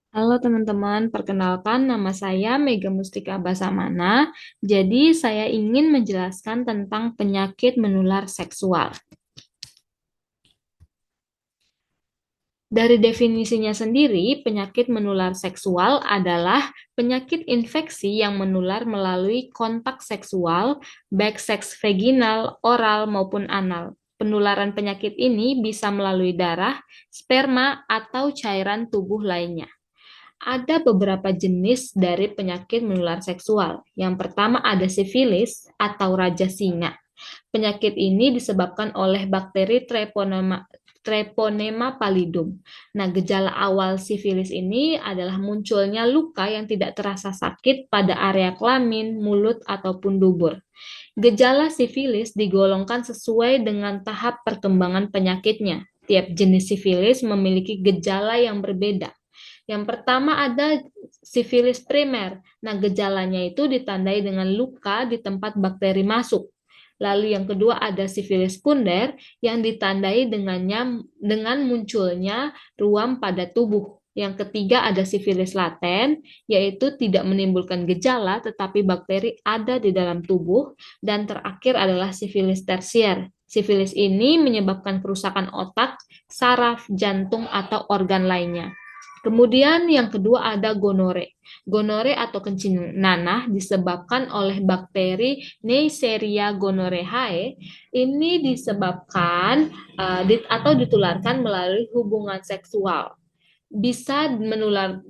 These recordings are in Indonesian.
Halo teman-teman, perkenalkan nama saya Mega Mustika Basamana. Jadi saya ingin menjelaskan tentang penyakit menular seksual. Dari definisinya sendiri, penyakit menular seksual adalah penyakit infeksi yang menular melalui kontak seksual, baik seks vaginal, oral, maupun anal. Penularan penyakit ini bisa melalui darah, sperma, atau cairan tubuh lainnya. Ada beberapa jenis dari penyakit menular seksual. Yang pertama ada sifilis atau raja singa. Penyakit ini disebabkan oleh bakteri Treponema pallidum. Nah, gejala awal sifilis ini adalah munculnya luka yang tidak terasa sakit pada area kelamin, mulut, ataupun dubur. Gejala sifilis digolongkan sesuai dengan tahap perkembangan penyakitnya. Tiap jenis sifilis memiliki gejala yang berbeda. Yang pertama ada sifilis primer. Nah, gejalanya itu ditandai dengan luka di tempat bakteri masuk. Lalu yang kedua ada sifilis sekunder yang ditandai dengan munculnya ruam pada tubuh. Yang ketiga ada sifilis laten, yaitu tidak menimbulkan gejala tetapi bakteri ada di dalam tubuh. Dan terakhir adalah sifilis tersier. Sifilis ini menyebabkan kerusakan otak, saraf, jantung, atau organ lainnya. Kemudian yang kedua ada gonore. Gonore atau kencing nanah disebabkan oleh bakteri Neisseria gonorrhoeae. Ini disebabkan atau ditularkan melalui hubungan seksual. Bisa menular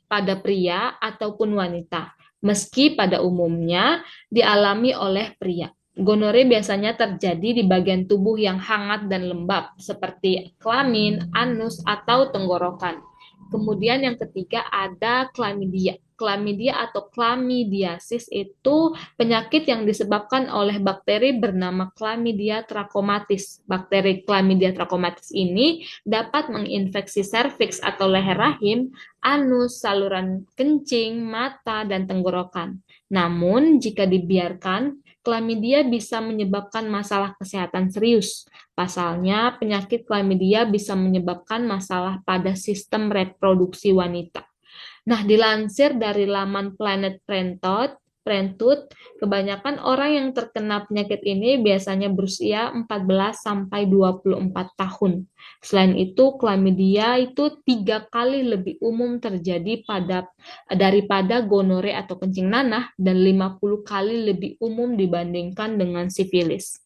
pada pria ataupun wanita, meski pada umumnya dialami oleh pria. Gonore biasanya terjadi di bagian tubuh yang hangat dan lembab, seperti kelamin, anus, atau tenggorokan. Kemudian yang ketiga ada chlamydia. Chlamydia atau chlamydiasis itu penyakit yang disebabkan oleh bakteri bernama Chlamydia trachomatis. Bakteri Chlamydia trachomatis ini dapat menginfeksi serviks atau leher rahim, anus, saluran kencing, mata, dan tenggorokan. Namun, jika dibiarkan, chlamydia bisa menyebabkan masalah kesehatan serius. Pasalnya, penyakit chlamydia bisa menyebabkan masalah pada sistem reproduksi wanita. Nah, dilansir dari laman Planet Parenthood, kebanyakan orang yang terkena penyakit ini biasanya berusia 14 sampai 24 tahun. Selain itu, chlamydia itu 3 kali lebih umum terjadi daripada gonore atau kencing nanah dan 50 kali lebih umum dibandingkan dengan sifilis.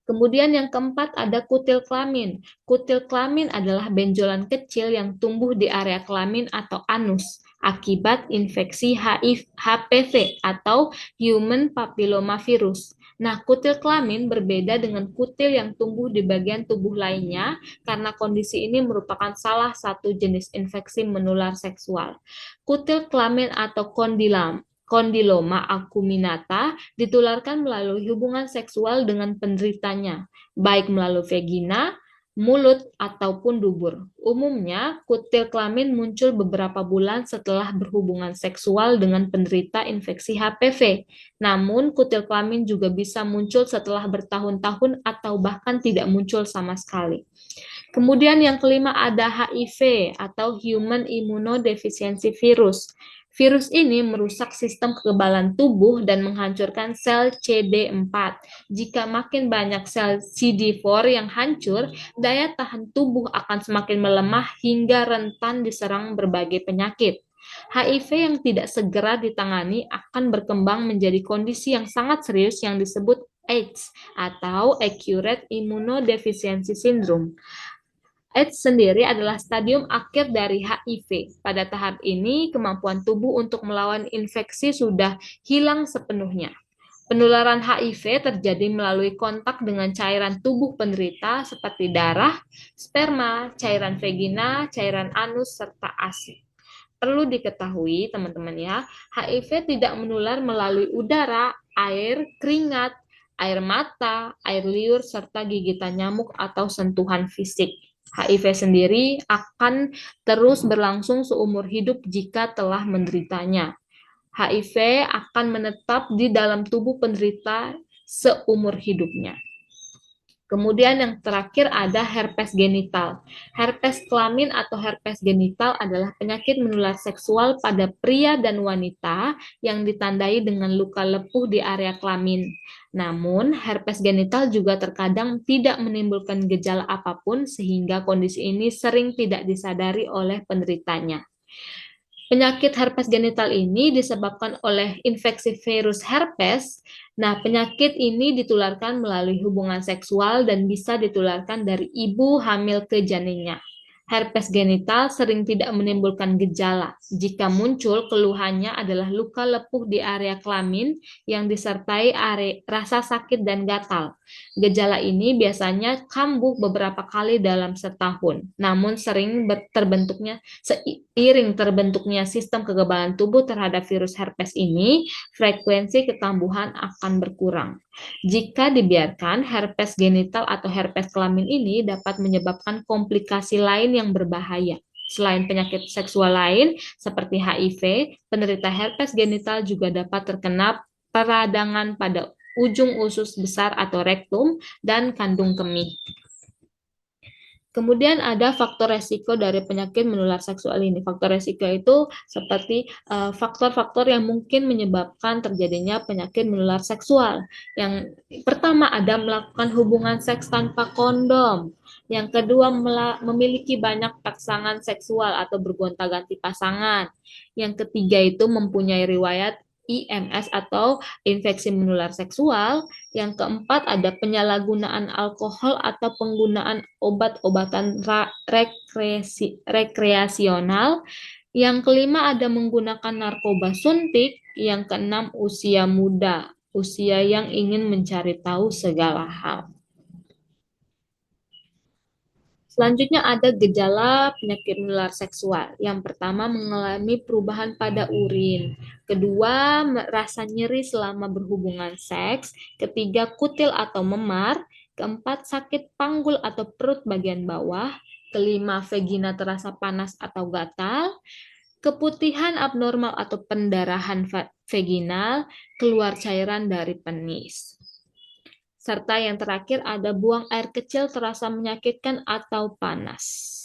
Kemudian yang keempat ada kutil kelamin. Kutil kelamin adalah benjolan kecil yang tumbuh di area kelamin atau anus akibat infeksi HPV atau Human Papillomavirus. Nah, kutil kelamin berbeda dengan kutil yang tumbuh di bagian tubuh lainnya karena kondisi ini merupakan salah satu jenis infeksi menular seksual. Kutil kelamin atau kondiloma acuminata ditularkan melalui hubungan seksual dengan penderitanya, baik melalui vagina, mulut, ataupun dubur. Umumnya, kutil kelamin muncul beberapa bulan setelah berhubungan seksual dengan penderita infeksi HPV. Namun, kutil kelamin juga bisa muncul setelah bertahun-tahun atau bahkan tidak muncul sama sekali. Kemudian yang kelima ada HIV atau Human Immunodeficiency Virus. Virus ini merusak sistem kekebalan tubuh dan menghancurkan sel CD4. Jika makin banyak sel CD4 yang hancur, daya tahan tubuh akan semakin melemah hingga rentan diserang berbagai penyakit. HIV yang tidak segera ditangani akan berkembang menjadi kondisi yang sangat serius yang disebut AIDS atau Acute Immunodeficiency Syndrome. AIDS sendiri adalah stadium akhir dari HIV. Pada tahap ini, kemampuan tubuh untuk melawan infeksi sudah hilang sepenuhnya. Penularan HIV terjadi melalui kontak dengan cairan tubuh penderita seperti darah, sperma, cairan vagina, cairan anus, serta ASI. Perlu diketahui, teman-teman ya, HIV tidak menular melalui udara, air, keringat, air mata, air liur, serta gigitan nyamuk atau sentuhan fisik. HIV sendiri akan terus berlangsung seumur hidup jika telah menderitanya. HIV akan menetap di dalam tubuh penderita seumur hidupnya. Kemudian yang terakhir ada herpes genital. Herpes kelamin atau herpes genital adalah penyakit menular seksual pada pria dan wanita yang ditandai dengan luka lepuh di area kelamin. Namun, herpes genital juga terkadang tidak menimbulkan gejala apapun sehingga kondisi ini sering tidak disadari oleh penderitanya. Penyakit herpes genital ini disebabkan oleh infeksi virus herpes. Nah, penyakit ini ditularkan melalui hubungan seksual dan bisa ditularkan dari ibu hamil ke janinnya. Herpes genital sering tidak menimbulkan gejala. Jika muncul, keluhannya adalah luka lepuh di area kelamin yang disertai rasa sakit dan gatal. Gejala ini biasanya kambuh beberapa kali dalam setahun, namun sering seiring terbentuknya sistem kekebalan tubuh terhadap virus herpes ini, frekuensi kekambuhan akan berkurang. Jika dibiarkan, herpes genital atau herpes kelamin ini dapat menyebabkan komplikasi lain yang berbahaya. Selain penyakit seksual lain seperti HIV, penderita herpes genital juga dapat terkena peradangan pada ujung usus besar atau rektum dan kandung kemih. Kemudian ada faktor resiko dari penyakit menular seksual ini. Faktor resiko itu seperti faktor-faktor yang mungkin menyebabkan terjadinya penyakit menular seksual. Yang pertama ada melakukan hubungan seks tanpa kondom. Yang kedua memiliki banyak pasangan seksual atau bergonta-ganti pasangan. Yang ketiga itu mempunyai riwayat IMS atau infeksi menular seksual. Yang keempat ada penyalahgunaan alkohol atau penggunaan obat-obatan rekreasional. Yang kelima ada menggunakan narkoba suntik. Yang keenam usia muda, usia yang ingin mencari tahu segala hal. Selanjutnya ada gejala penyakit menular seksual. Yang pertama mengalami perubahan pada urin. Kedua, rasa nyeri selama berhubungan seks. Ketiga, kutil atau memar. Keempat, sakit panggul atau perut bagian bawah. Kelima, vagina terasa panas atau gatal. Keputihan abnormal atau pendarahan vaginal. Keluar cairan dari penis. Serta yang terakhir ada buang air kecil terasa menyakitkan atau panas.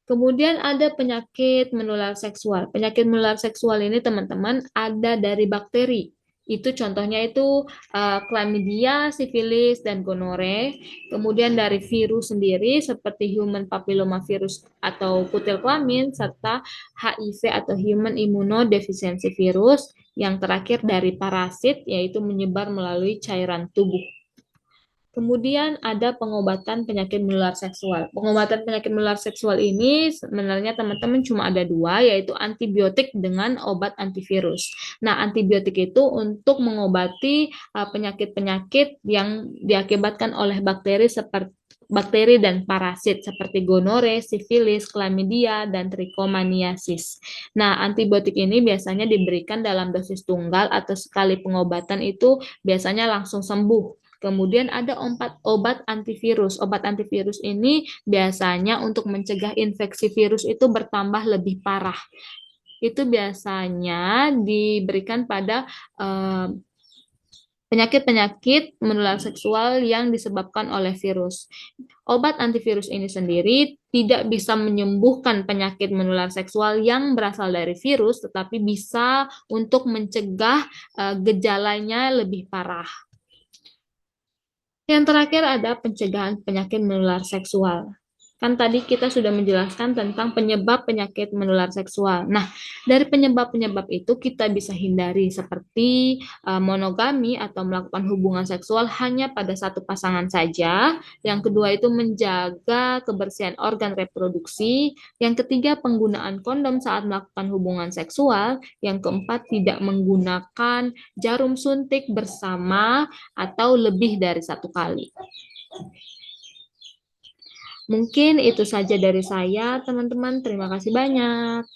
Kemudian ada penyakit menular seksual. Penyakit menular seksual ini teman-teman ada dari bakteri. Itu contohnya itu chlamydia, sifilis, dan gonore. Kemudian dari virus sendiri seperti human papillomavirus atau kutil kelamin, serta HIV atau human immunodeficiency virus. Yang terakhir dari parasit yaitu menyebar melalui cairan tubuh. Kemudian ada pengobatan penyakit menular seksual. Pengobatan penyakit menular seksual ini sebenarnya teman-teman cuma ada dua, yaitu antibiotik dengan obat antivirus. Nah, antibiotik itu untuk mengobati penyakit-penyakit yang diakibatkan oleh bakteri dan parasit seperti gonore, sifilis, chlamydia, dan trichomoniasis. Nah, antibiotik ini biasanya diberikan dalam dosis tunggal atau sekali pengobatan itu biasanya langsung sembuh. Kemudian ada obat antivirus. Obat antivirus ini biasanya untuk mencegah infeksi virus itu bertambah lebih parah. Itu biasanya diberikan pada penyakit-penyakit menular seksual yang disebabkan oleh virus. Obat antivirus ini sendiri tidak bisa menyembuhkan penyakit menular seksual yang berasal dari virus, tetapi bisa untuk mencegah gejalanya lebih parah. Yang terakhir ada pencegahan penyakit menular seksual. Kan tadi kita sudah menjelaskan tentang penyebab penyakit menular seksual. Nah, dari penyebab-penyebab itu kita bisa hindari seperti monogami atau melakukan hubungan seksual hanya pada satu pasangan saja. Yang kedua itu menjaga kebersihan organ reproduksi. Yang ketiga penggunaan kondom saat melakukan hubungan seksual. Yang keempat tidak menggunakan jarum suntik bersama atau lebih dari satu kali. Mungkin itu saja dari saya, teman-teman. Terima kasih banyak.